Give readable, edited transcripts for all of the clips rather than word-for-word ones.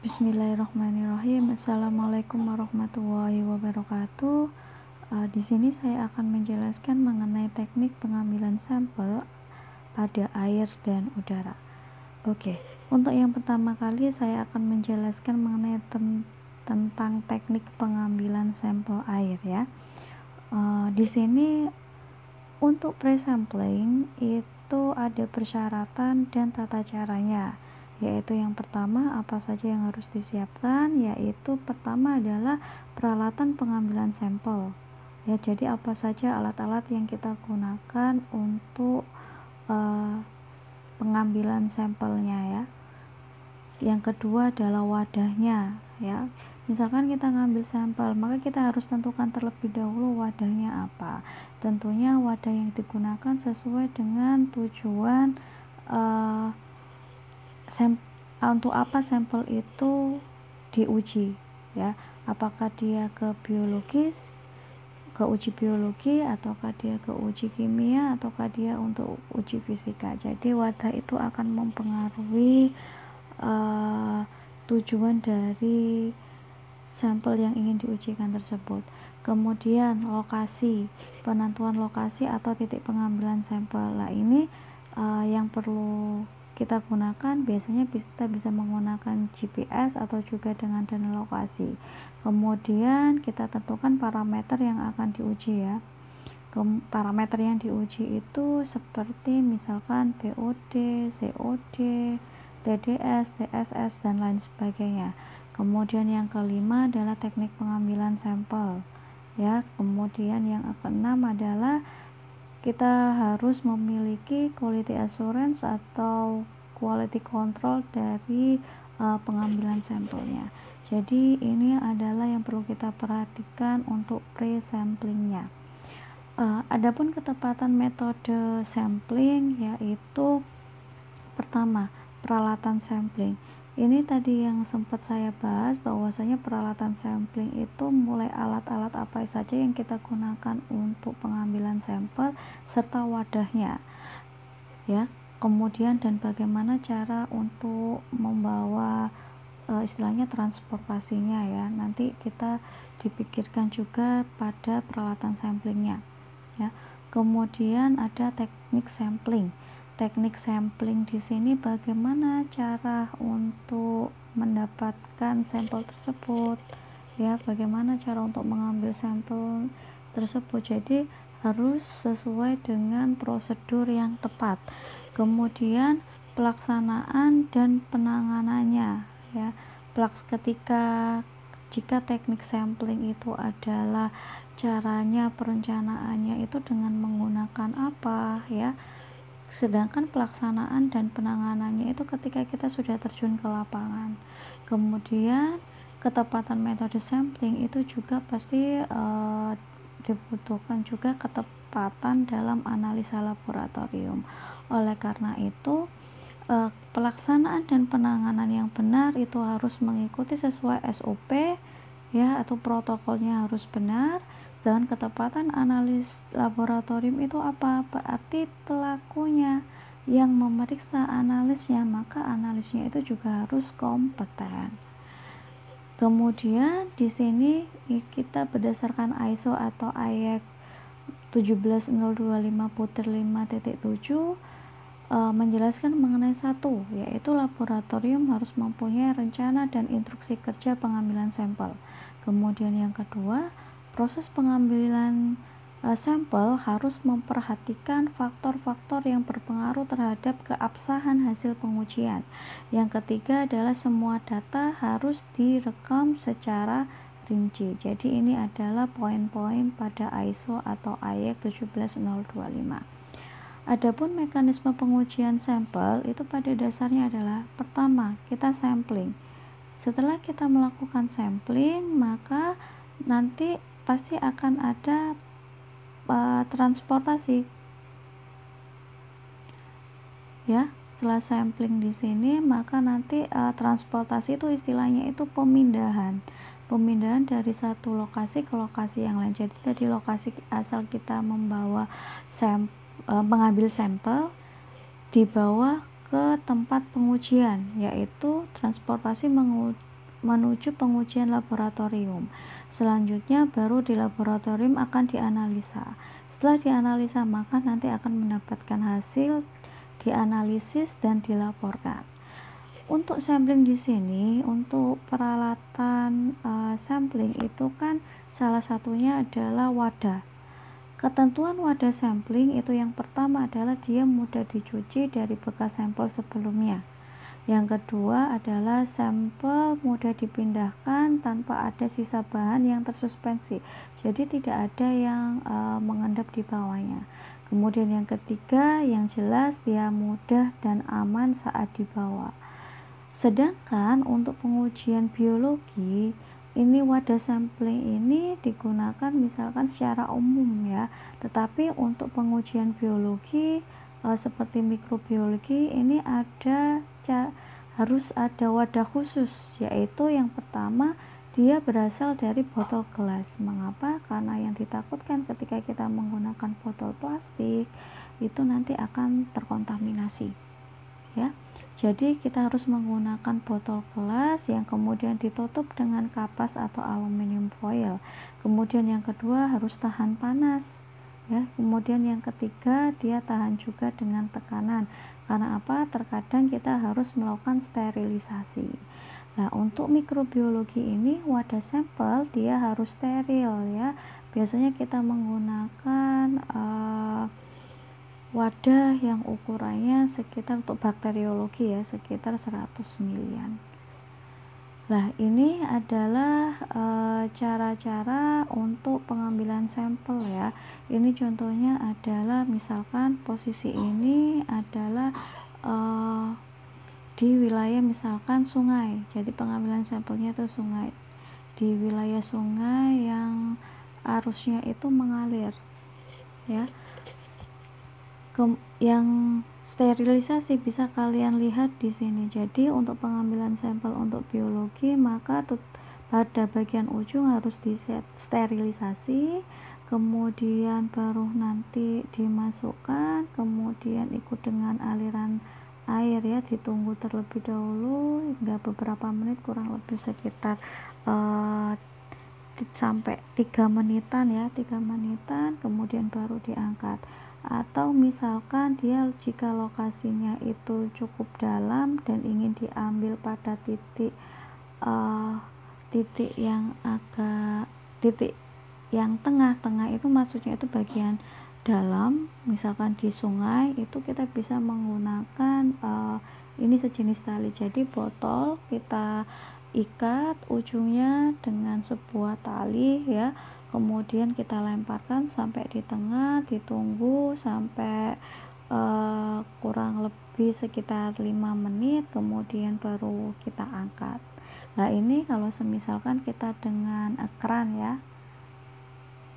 Bismillahirrahmanirrahim. Assalamualaikum warahmatullahi wabarakatuh. Di sini saya akan menjelaskan mengenai teknik pengambilan sampel pada air dan udara. Oke, untuk yang pertama kali saya akan menjelaskan mengenai tentang teknik pengambilan sampel air ya. Di sini untuk pre-sampling itu ada persyaratan dan tata caranya, yaitu yang pertama apa saja yang harus disiapkan, yaitu pertama adalah peralatan pengambilan sampel ya. Jadi apa saja alat-alat yang kita gunakan untuk pengambilan sampelnya ya. Yang kedua adalah wadahnya ya. Misalkan kita ngambil sampel, maka kita harus tentukan terlebih dahulu wadahnya apa. Tentunya wadah yang digunakan sesuai dengan tujuan untuk apa sampel itu diuji ya. Apakah dia ke biologis, ke uji biologi, ataukah dia ke uji kimia, ataukah dia untuk uji fisika. Jadi wadah itu akan mempengaruhi tujuan dari sampel yang ingin diujikan tersebut. Kemudian lokasi, penentuan lokasi atau titik pengambilan sampel. Nah ini yang perlu kita gunakan, biasanya kita bisa menggunakan GPS atau juga dengan dana lokasi. Kemudian kita tentukan parameter yang akan diuji ya. Parameter yang diuji itu seperti misalkan BOD, COD, TDS, TSS, dan lain sebagainya. Kemudian yang kelima adalah teknik pengambilan sampel ya. Kemudian yang keenam adalah kita harus memiliki quality assurance atau quality control dari pengambilan sampelnya. Jadi ini adalah yang perlu kita perhatikan untuk pre-samplingnya. Adapun ketepatan metode sampling yaitu pertama, peralatan sampling. Ini tadi yang sempat saya bahas, bahwasanya peralatan sampling itu mulai alat-alat apa saja yang kita gunakan untuk pengambilan sampel serta wadahnya ya. Kemudian dan bagaimana cara untuk membawa istilahnya transportasinya ya. Nanti kita dipikirkan juga pada peralatan samplingnya ya. Kemudian ada teknik sampling. Teknik sampling di sini bagaimana cara untuk mendapatkan sampel tersebut ya, bagaimana cara untuk mengambil sampel tersebut. Jadi harus sesuai dengan prosedur yang tepat. Kemudian pelaksanaan dan penanganannya ya. Jika teknik sampling itu adalah caranya, perencanaannya itu dengan menggunakan apa ya, sedangkan pelaksanaan dan penanganannya itu ketika kita sudah terjun ke lapangan. Kemudian ketepatan metode sampling itu juga pasti dibutuhkan juga ketepatan dalam analisa laboratorium. Oleh karena itu pelaksanaan dan penanganan yang benar itu harus mengikuti sesuai SOP ya, atau protokolnya harus benar. Dan ketepatan analis laboratorium itu apa? Berarti pelakunya yang memeriksa analisnya, maka analisnya itu juga harus kompeten. Kemudian di sini kita berdasarkan ISO atau IEC 17025/5.7 menjelaskan mengenai satu, yaitu laboratorium harus mempunyai rencana dan instruksi kerja pengambilan sampel. Kemudian yang kedua, proses pengambilan sampel harus memperhatikan faktor-faktor yang berpengaruh terhadap keabsahan hasil pengujian. Yang ketiga adalah semua data harus direkam secara rinci. Jadi ini adalah poin-poin pada ISO atau IEC 17025. Adapun mekanisme pengujian sampel itu pada dasarnya adalah pertama, kita sampling. Setelah kita melakukan sampling, maka nanti pasti akan ada transportasi ya. Setelah sampling di sini, maka nanti transportasi itu istilahnya itu pemindahan dari satu lokasi ke lokasi yang lain. Jadi dari lokasi asal kita mengambil sampel, dibawa ke tempat pengujian, yaitu transportasi menuju pengujian laboratorium. Selanjutnya baru di laboratorium akan dianalisa. Setelah dianalisa maka nanti akan mendapatkan hasil dianalisis dan dilaporkan. Untuk sampling di sini, untuk peralatan sampling itu kan salah satunya adalah wadah. Ketentuan wadah sampling itu yang pertama adalah dia mudah dicuci dari bekas sampel sebelumnya. Yang kedua adalah sampel mudah dipindahkan tanpa ada sisa bahan yang tersuspensi, jadi tidak ada yang mengendap di bawahnya. Kemudian yang ketiga, yang jelas dia mudah dan aman saat dibawa. Sedangkan untuk pengujian biologi, ini wadah sampling ini digunakan misalkan secara umum ya, tetapi untuk pengujian biologi seperti mikrobiologi ini harus ada wadah khusus, yaitu yang pertama dia berasal dari botol gelas. Mengapa? Karena yang ditakutkan ketika kita menggunakan botol plastik itu nanti akan terkontaminasi ya. Jadi kita harus menggunakan botol gelas yang kemudian ditutup dengan kapas atau aluminium foil. Kemudian yang kedua harus tahan panas ya. Kemudian yang ketiga dia tahan juga dengan tekanan. Karena apa? Terkadang kita harus melakukan sterilisasi. Nah, untuk mikrobiologi ini wadah sampel dia harus steril ya. Biasanya kita menggunakan wadah yang ukurannya sekitar, untuk bakteriologi ya, sekitar 100 milian. Nah, ini adalah cara-cara untuk pengambilan sampel ya. Ini contohnya adalah misalkan posisi ini adalah di wilayah misalkan sungai. Jadi pengambilan sampelnya itu sungai. Di wilayah sungai yang arusnya itu mengalir ya. Yang sterilisasi bisa kalian lihat di sini. Jadi untuk pengambilan sampel untuk biologi maka pada bagian ujung harus disterilisasi, kemudian baru nanti dimasukkan, kemudian ikut dengan aliran air ya, ditunggu terlebih dahulu hingga beberapa menit, kurang lebih sekitar sampai 3 menitan ya, 3 menitan, kemudian baru diangkat. Atau misalkan dia jika lokasinya itu cukup dalam dan ingin diambil pada titik yang tengah-tengah, itu maksudnya itu bagian dalam, misalkan di sungai, itu kita bisa menggunakan ini sejenis tali. Jadi botol kita ikat ujungnya dengan sebuah tali ya, kemudian kita lemparkan sampai di tengah, ditunggu sampai kurang lebih sekitar 5 menit, kemudian baru kita angkat. Nah, ini kalau semisalkan kita dengan keran ya.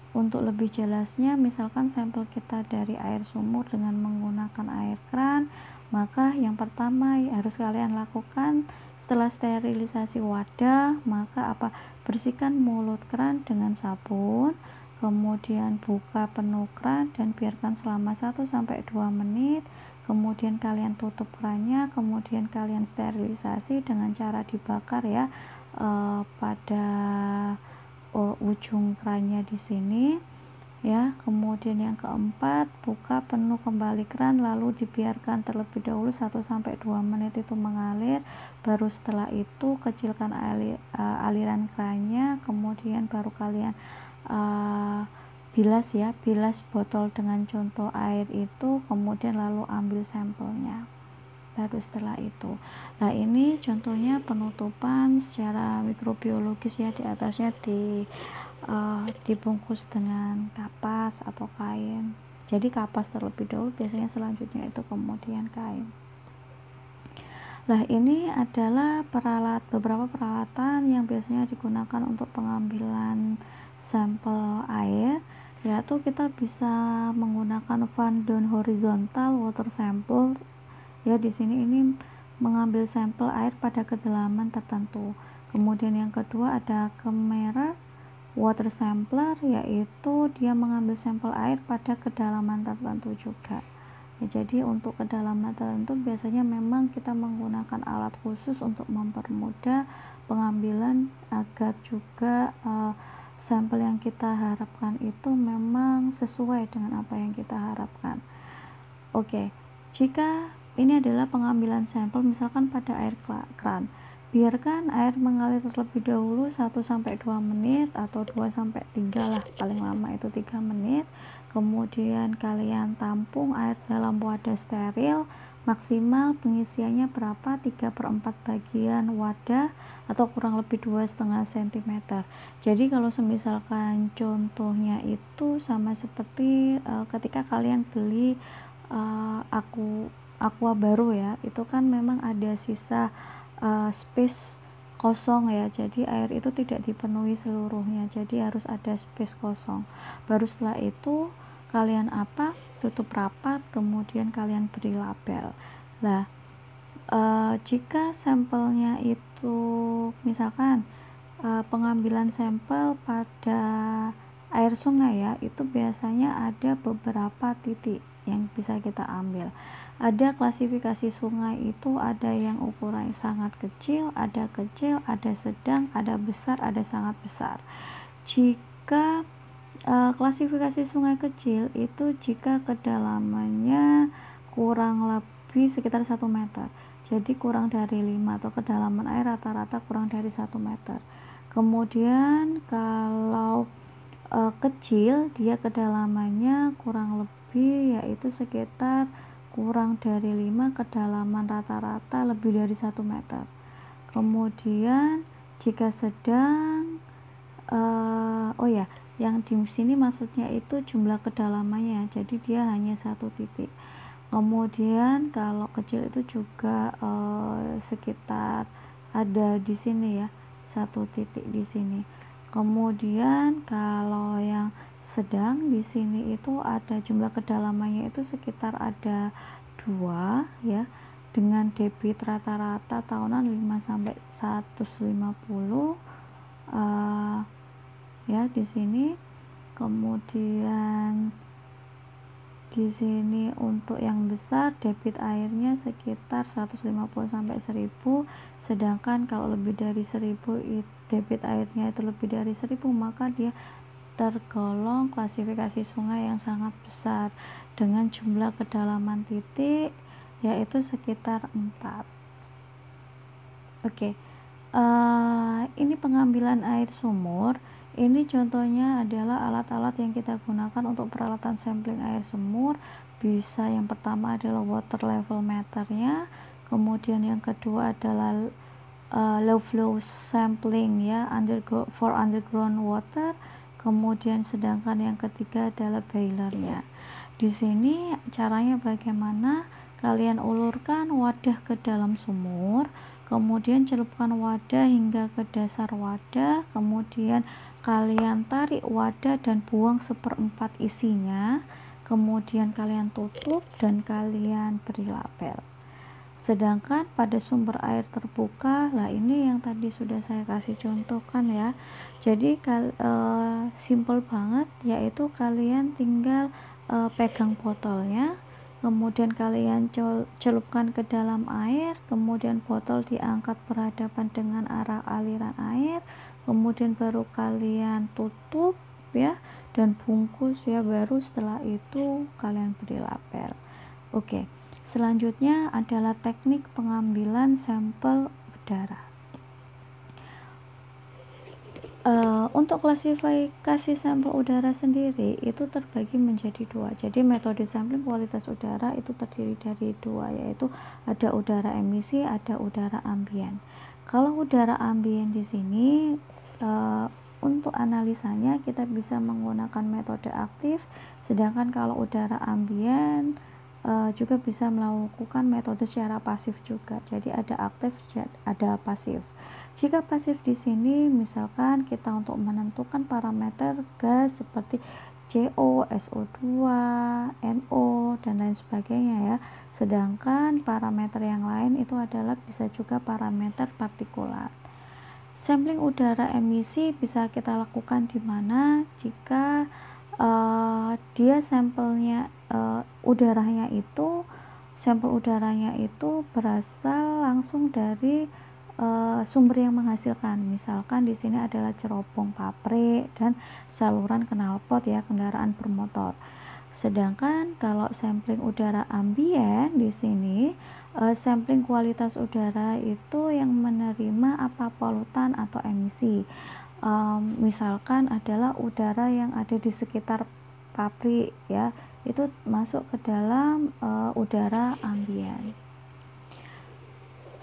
Untuk lebih jelasnya, misalkan sampel kita dari air sumur dengan menggunakan air keran, maka yang pertama harus kalian lakukan setelah sterilisasi wadah, maka bersihkan mulut keran dengan sabun, kemudian buka penuh keran dan biarkan selama 1-2 menit, kemudian kalian tutup kerannya, kemudian kalian sterilisasi dengan cara dibakar ya pada ujung kerannya di sini ya. Kemudian yang keempat, buka penuh kembali keran lalu dibiarkan terlebih dahulu 1-2 menit itu mengalir, baru setelah itu kecilkan aliran kerannya, kemudian baru kalian bilas ya, bilas botol dengan contoh air itu, kemudian lalu ambil sampelnya baru setelah itu. Nah, ini contohnya penutupan secara mikrobiologis ya. Di atasnya dibungkus dengan kapas atau kain. Jadi kapas terlebih dahulu, biasanya selanjutnya itu kemudian kain. Nah, ini adalah beberapa peralatan yang biasanya digunakan untuk pengambilan sampel air, yaitu kita bisa menggunakan Van Don horizontal water sample ya. Di sini ini mengambil sampel air pada kedalaman tertentu. Kemudian yang kedua ada Kemmerer water sampler, yaitu dia mengambil sampel air pada kedalaman tertentu juga ya. Jadi untuk kedalaman tertentu biasanya memang kita menggunakan alat khusus untuk mempermudah pengambilan agar juga sampel yang kita harapkan itu memang sesuai dengan apa yang kita harapkan. Oke, jika ini adalah pengambilan sampel misalkan pada air keran, biarkan air mengalir terlebih dahulu 1-2 menit atau 2-3 lah, paling lama itu 3 menit. Kemudian kalian tampung air dalam wadah steril, maksimal pengisiannya berapa, 3/4 bagian wadah atau kurang lebih 2,5 cm. Jadi kalau misalkan contohnya itu sama seperti ketika kalian beli aqua baru ya, itu kan memang ada sisa space kosong ya, jadi air itu tidak dipenuhi seluruhnya, jadi harus ada space kosong. Baru setelah itu kalian tutup rapat, kemudian kalian beri label. Nah, jika sampelnya itu misalkan pengambilan sampel pada air sungai ya, itu biasanya ada beberapa titik yang bisa kita ambil. Ada klasifikasi sungai itu, ada yang ukuran sangat kecil, ada sedang, ada besar, ada sangat besar. Jika klasifikasi sungai kecil itu jika kedalamannya kurang lebih sekitar 1 meter, jadi kurang dari 5, atau kedalaman air rata-rata kurang dari 1 meter. Kemudian kalau kecil, dia kedalamannya kurang lebih yaitu sekitar kurang dari 5, kedalaman rata-rata lebih dari 1 meter. Kemudian jika sedang yang di sini maksudnya itu jumlah kedalamannya, jadi dia hanya 1 titik. Kemudian kalau kecil itu juga sekitar ada di sini ya, 1 titik di sini. Kemudian kalau yang sedang di sini itu ada jumlah kedalamannya itu sekitar ada 2 ya, dengan debit rata-rata tahunan 5-150 ya di sini. Kemudian di sini untuk yang besar debit airnya sekitar 150-1000, sedangkan kalau lebih dari 1000 debit airnya itu lebih dari 1000, maka dia tergolong klasifikasi sungai yang sangat besar dengan jumlah kedalaman titik yaitu sekitar 4. Oke. Ini pengambilan air sumur. Ini contohnya adalah alat-alat yang kita gunakan untuk peralatan sampling air sumur. Bisa yang pertama adalah water level meternya, kemudian yang kedua adalah low flow sampling ya, for underground water, kemudian sedangkan yang ketiga adalah boilernya. Di sini caranya bagaimana? Kalian ulurkan wadah ke dalam sumur, kemudian celupkan wadah hingga ke dasar wadah, kemudian kalian tarik wadah dan buang 1/4 isinya, kemudian kalian tutup dan kalian beri label. Sedangkan pada sumber air terbuka, lah ini yang tadi sudah saya kasih contohkan ya. Jadi simple banget, yaitu kalian tinggal pegang botolnya, kemudian kalian celupkan ke dalam air, kemudian botol diangkat berhadapan dengan arah aliran air, kemudian baru kalian tutup ya dan bungkus ya, baru setelah itu kalian beri label. Oke. Selanjutnya adalah teknik pengambilan sampel udara. Untuk klasifikasi sampel udara sendiri itu terbagi menjadi 2. Jadi metode sampling kualitas udara itu terdiri dari 2, yaitu ada udara emisi, ada udara ambien. Kalau udara ambien di sini untuk analisanya kita bisa menggunakan metode aktif, sedangkan kalau udara ambien juga bisa melakukan metode secara pasif juga. Jadi ada aktif, ada pasif. Jika pasif di sini misalkan kita untuk menentukan parameter gas seperti CO, SO2, NO dan lain sebagainya ya. Sedangkan parameter yang lain itu adalah bisa juga parameter partikulat. Sampling udara emisi bisa kita lakukan di mana jika dia sampelnya sampel udaranya itu berasal langsung dari sumber yang menghasilkan. Misalkan di sini adalah cerobong pabrik dan saluran knalpot ya, kendaraan bermotor. Sedangkan kalau sampling udara ambien di sini, sampling kualitas udara itu yang menerima apa polutan atau emisi. Misalkan adalah udara yang ada di sekitar pabrik ya, itu masuk ke dalam udara ambien.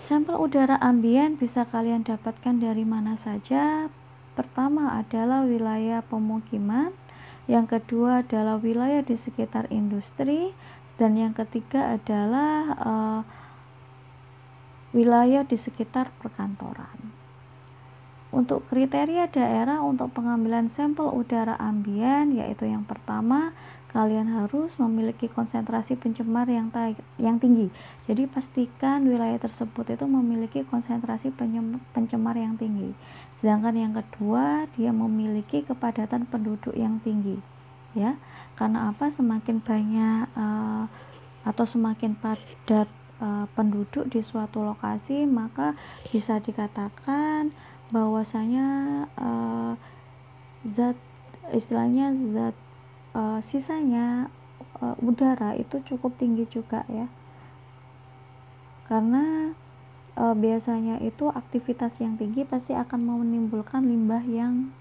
Sampel udara ambien bisa kalian dapatkan dari mana saja. Pertama adalah wilayah pemukiman, yang kedua adalah wilayah di sekitar industri, dan yang ketiga adalah wilayah di sekitar perkantoran. Untuk kriteria daerah untuk pengambilan sampel udara ambien, yaitu yang pertama, kalian harus memiliki konsentrasi pencemar yang tinggi. Jadi pastikan wilayah tersebut itu memiliki konsentrasi pencemar yang tinggi. Sedangkan yang kedua, dia memiliki kepadatan penduduk yang tinggi. Ya, karena apa? Semakin banyak atau semakin padat penduduk di suatu lokasi, maka bisa dikatakan bahwasanya sisanya udara itu cukup tinggi juga ya, karena biasanya itu aktivitas yang tinggi pasti akan menimbulkan limbah yang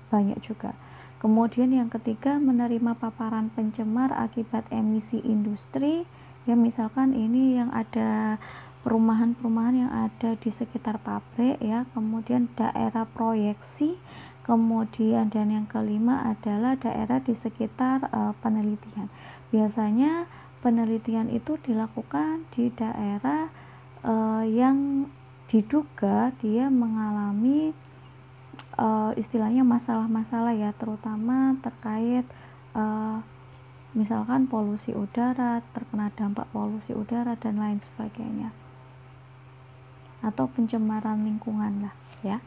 banyak juga. Kemudian yang ketiga, menerima paparan pencemar akibat emisi industri ya, misalkan ini yang ada perumahan-perumahan yang ada di sekitar pabrik ya, kemudian daerah proyeksi, kemudian dan yang kelima adalah daerah di sekitar penelitian. Biasanya penelitian itu dilakukan di daerah yang diduga dia mengalami istilahnya masalah-masalah ya, terutama terkait misalkan polusi udara, terkena dampak polusi udara dan lain sebagainya, atau pencemaran lingkungan lah ya.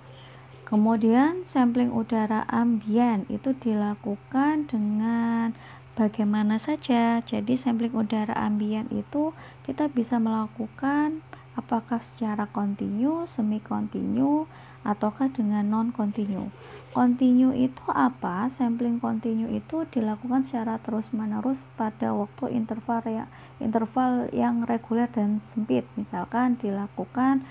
Kemudian sampling udara ambien itu dilakukan dengan bagaimana saja. Jadi sampling udara ambien itu kita bisa melakukan apakah secara kontinu, semi kontinu, ataukah dengan non kontinu. Kontinu itu apa? Sampling kontinu itu dilakukan secara terus menerus pada waktu interval yang reguler dan sempit. Misalkan dilakukan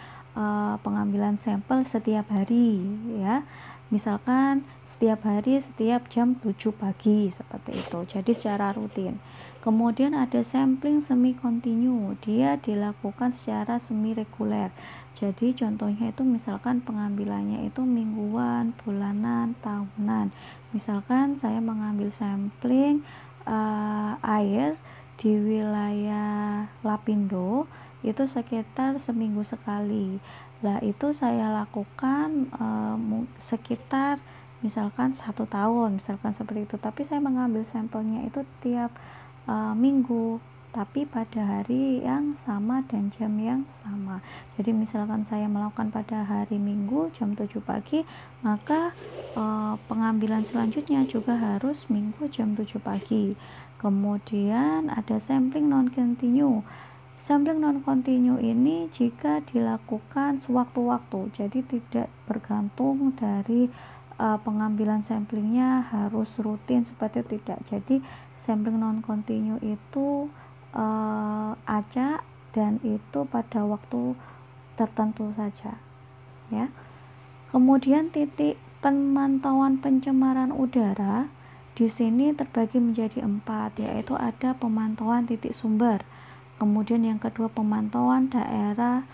pengambilan sampel setiap hari ya, misalkan setiap hari setiap jam 7 pagi seperti itu, jadi secara rutin. Kemudian ada sampling semi kontinu, dia dilakukan secara semi reguler. Jadi contohnya itu misalkan pengambilannya itu mingguan, bulanan, tahunan. Misalkan saya mengambil sampling air di wilayah Lapindo itu sekitar seminggu sekali. Lah itu saya lakukan sekitar misalkan 1 tahun, misalkan seperti itu. Tapi saya mengambil sampelnya itu tiap minggu, tapi pada hari yang sama dan jam yang sama. Jadi misalkan saya melakukan pada hari Minggu jam 7 pagi, maka pengambilan selanjutnya juga harus Minggu jam 7 pagi. Kemudian ada sampling non kontinu. Sampling non kontinu ini jika dilakukan sewaktu-waktu, jadi tidak bergantung dari pengambilan samplingnya harus rutin seperti itu, tidak. Jadi sampling non kontinu itu acak dan itu pada waktu tertentu saja ya. Kemudian titik pemantauan pencemaran udara di sini terbagi menjadi 4, yaitu ada pemantauan titik sumber, kemudian yang kedua pemantauan daerah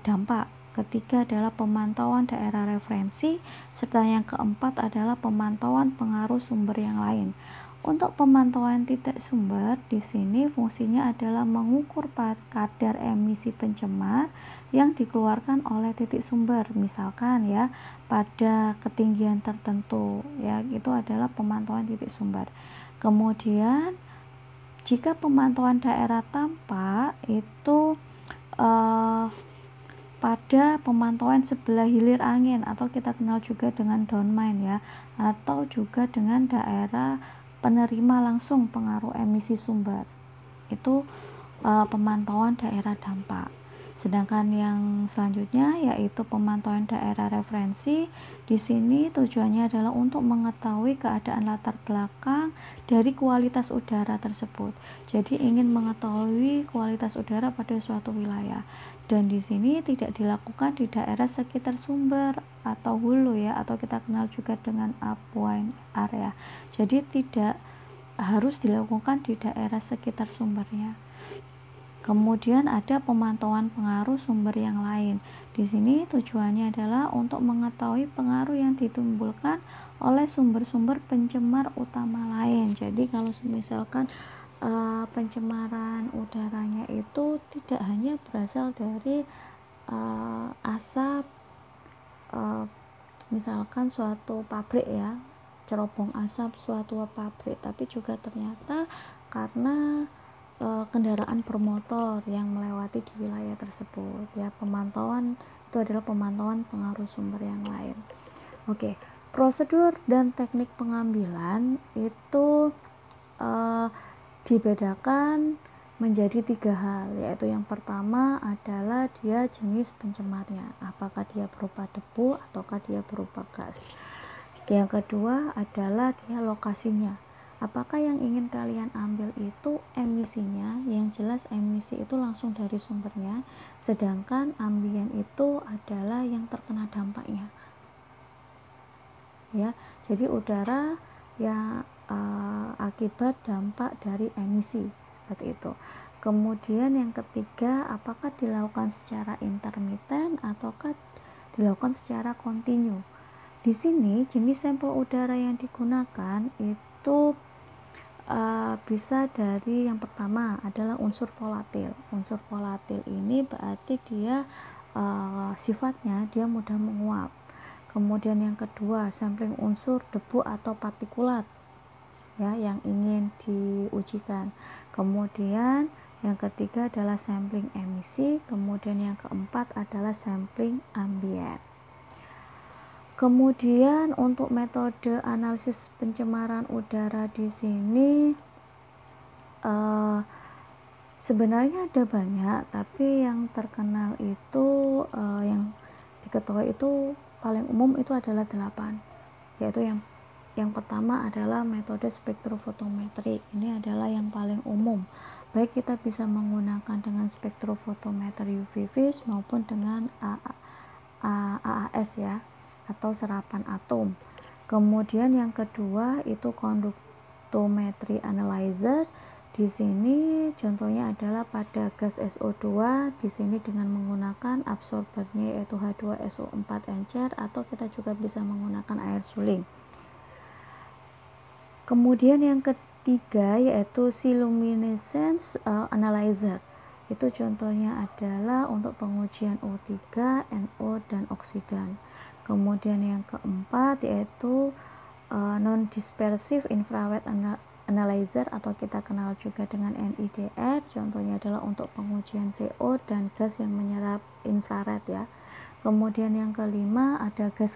dampak, ketiga adalah pemantauan daerah referensi, serta yang keempat adalah pemantauan pengaruh sumber yang lain. Untuk pemantauan titik sumber di sini fungsinya adalah mengukur kadar emisi pencemar yang dikeluarkan oleh titik sumber, misalkan ya pada ketinggian tertentu ya, itu adalah pemantauan titik sumber. Kemudian jika pemantauan daerah tampak itu pada pemantauan sebelah hilir angin atau kita kenal juga dengan downmine ya, atau juga dengan daerah penerima langsung pengaruh emisi sumber. Itu pemantauan daerah dampak. Sedangkan yang selanjutnya yaitu pemantauan daerah referensi. Di sini tujuannya adalah untuk mengetahui keadaan latar belakang dari kualitas udara tersebut. Jadi ingin mengetahui kualitas udara pada suatu wilayah. Dan di sini tidak dilakukan di daerah sekitar sumber atau hulu ya, atau kita kenal juga dengan upwind area. Jadi tidak harus dilakukan di daerah sekitar sumbernya. Kemudian ada pemantauan pengaruh sumber yang lain. Di sini tujuannya adalah untuk mengetahui pengaruh yang ditimbulkan oleh sumber-sumber pencemar utama lain. Jadi kalau misalkan pencemaran udaranya itu tidak hanya berasal dari asap, misalkan suatu pabrik ya, cerobong asap suatu pabrik, tapi juga ternyata karena kendaraan bermotor yang melewati di wilayah tersebut ya. Pemantauan itu adalah pemantauan pengaruh sumber yang lain. Oke, prosedur dan teknik pengambilan itu dibedakan menjadi 3 hal, yaitu yang pertama adalah dia jenis pencemarnya, apakah dia berupa debu ataukah dia berupa gas. Yang kedua adalah dia lokasinya, apakah yang ingin kalian ambil itu emisinya. Yang jelas emisi itu langsung dari sumbernya, sedangkan ambien itu adalah yang terkena dampaknya ya. Jadi udara ya akibat dampak dari emisi, seperti itu. Kemudian yang ketiga, apakah dilakukan secara intermiten ataukah dilakukan secara kontinu. Di sini jenis sampel udara yang digunakan itu bisa dari yang pertama adalah unsur volatil. Unsur volatil ini berarti dia sifatnya dia mudah menguap. Kemudian yang kedua, sampling unsur debu atau partikulat ya yang ingin diujikan. Kemudian yang ketiga adalah sampling emisi. Kemudian yang keempat adalah sampling ambien. Kemudian untuk metode analisis pencemaran udara di sini sebenarnya ada banyak, tapi yang terkenal itu yang diketahui itu paling umum itu adalah 8, yaitu yang pertama adalah metode spektrofotometri. Ini adalah yang paling umum, baik kita bisa menggunakan dengan spektrofotometer UV vis maupun dengan AAS ya, atau serapan atom. Kemudian yang kedua itu conductometry analyzer. Di sini contohnya adalah pada gas SO2, di sini dengan menggunakan absorbernya yaitu H2SO4 encer, atau kita juga bisa menggunakan air suling. Kemudian yang ketiga yaitu luminescence analyzer. Itu contohnya adalah untuk pengujian O3, NO dan oksidan. Kemudian yang keempat yaitu non-dispersive infrared analyzer, atau kita kenal juga dengan NIDR. Contohnya adalah untuk pengujian CO dan gas yang menyerap infrared ya. Kemudian yang kelima ada gas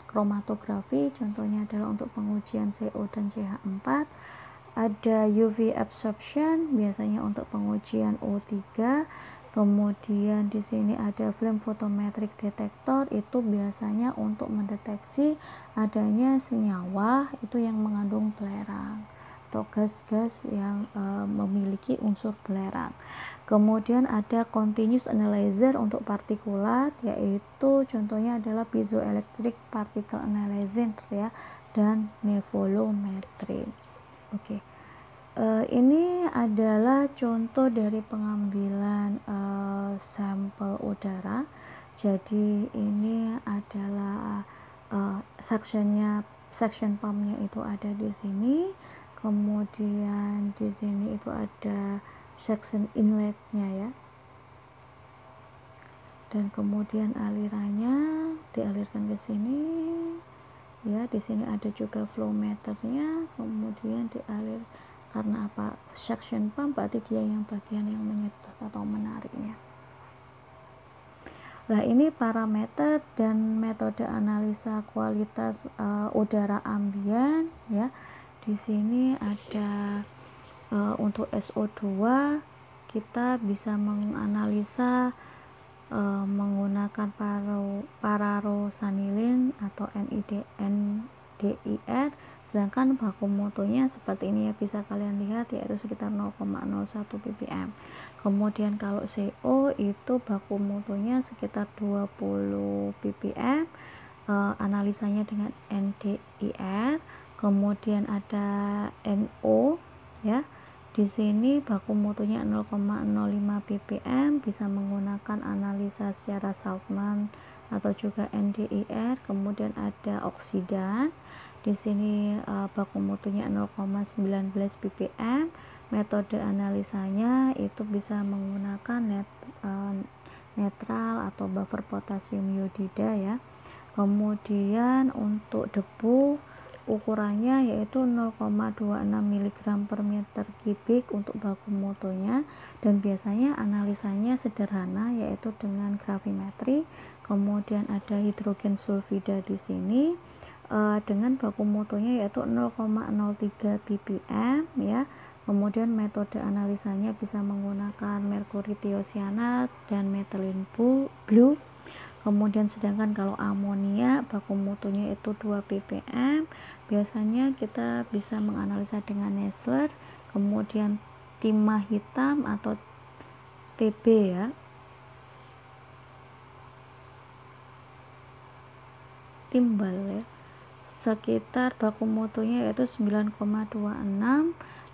kromatografi, contohnya adalah untuk pengujian CO dan CH4. Ada UV absorption, biasanya untuk pengujian O3. Kemudian di sini ada flame photometric detector, itu biasanya untuk mendeteksi adanya senyawa itu yang mengandung belerang atau gas-gas yang memiliki unsur belerang. Kemudian ada continuous analyzer untuk partikulat, yaitu contohnya adalah piezoelectric particle analyzer ya, dan nevolometry. Oke. Ini adalah contoh dari pengambilan sampel udara. Jadi ini adalah suction pumpnya itu ada di sini. Kemudian di sini itu ada suction inletnya ya. Dan kemudian alirannya dialirkan ke sini. Ya, di sini ada juga flow meternya, kemudian dialir. Karena apa? Suction pump berarti dia yang bagian yang menyedot atau menariknya. Nah, ini parameter dan metode analisa kualitas udara ambien ya. di sini ada untuk SO2 kita bisa menganalisa menggunakan pararosanilin atau NDIR, sedangkan baku mutunya seperti ini ya, bisa kalian lihat yaitu sekitar 0,01 ppm. Kemudian kalau CO itu baku mutunya sekitar 20 ppm, analisanya dengan NDIR. Kemudian ada NO ya, di sini baku mutunya 0,05 ppm, bisa menggunakan analisa secara Saltman atau juga NDIR. Kemudian ada oksidan, di sini baku mutunya 0,19 ppm. Metode analisanya itu bisa menggunakan netral atau buffer potasium iodida ya. Kemudian untuk debu ukurannya yaitu 0,26 mg per meter kubik untuk baku mutunya, dan biasanya analisanya sederhana yaitu dengan gravimetri. Kemudian ada hidrogen sulfida di sini dengan baku mutunya yaitu 0,03 ppm ya. Kemudian metode analisanya bisa menggunakan merkuri tiosianat dan methylene blue. Kemudian sedangkan kalau amonia baku mutunya itu 2 ppm, biasanya kita bisa menganalisa dengan Nessler. Kemudian timah hitam atau TB ya, timbal ya, sekitar baku mutunya yaitu 9,26.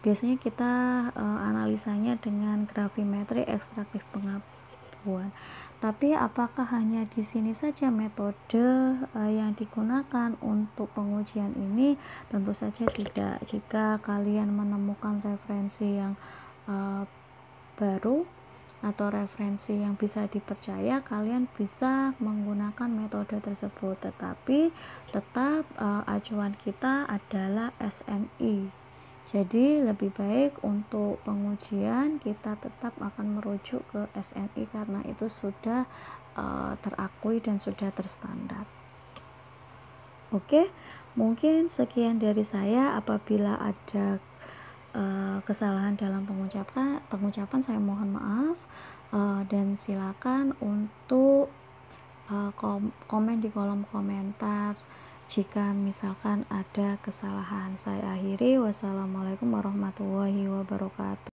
biasanya kita analisanya dengan gravimetri ekstraktif pengabuan. Tapi apakah hanya di sini saja metode yang digunakan untuk pengujian ini? Tentu saja tidak. Jika kalian menemukan referensi yang baru atau referensi yang bisa dipercaya, kalian bisa menggunakan metode tersebut. Tetapi tetap acuan kita adalah SNI. Jadi lebih baik untuk pengujian kita tetap akan merujuk ke SNI karena itu sudah terakui dan sudah terstandar. Oke, mungkin sekian dari saya. Apabila ada kesalahan dalam pengucapan saya mohon maaf, dan silakan untuk komen di kolom komentar jika misalkan ada kesalahan. Saya akhiri, wassalamualaikum warahmatullahi wabarakatuh.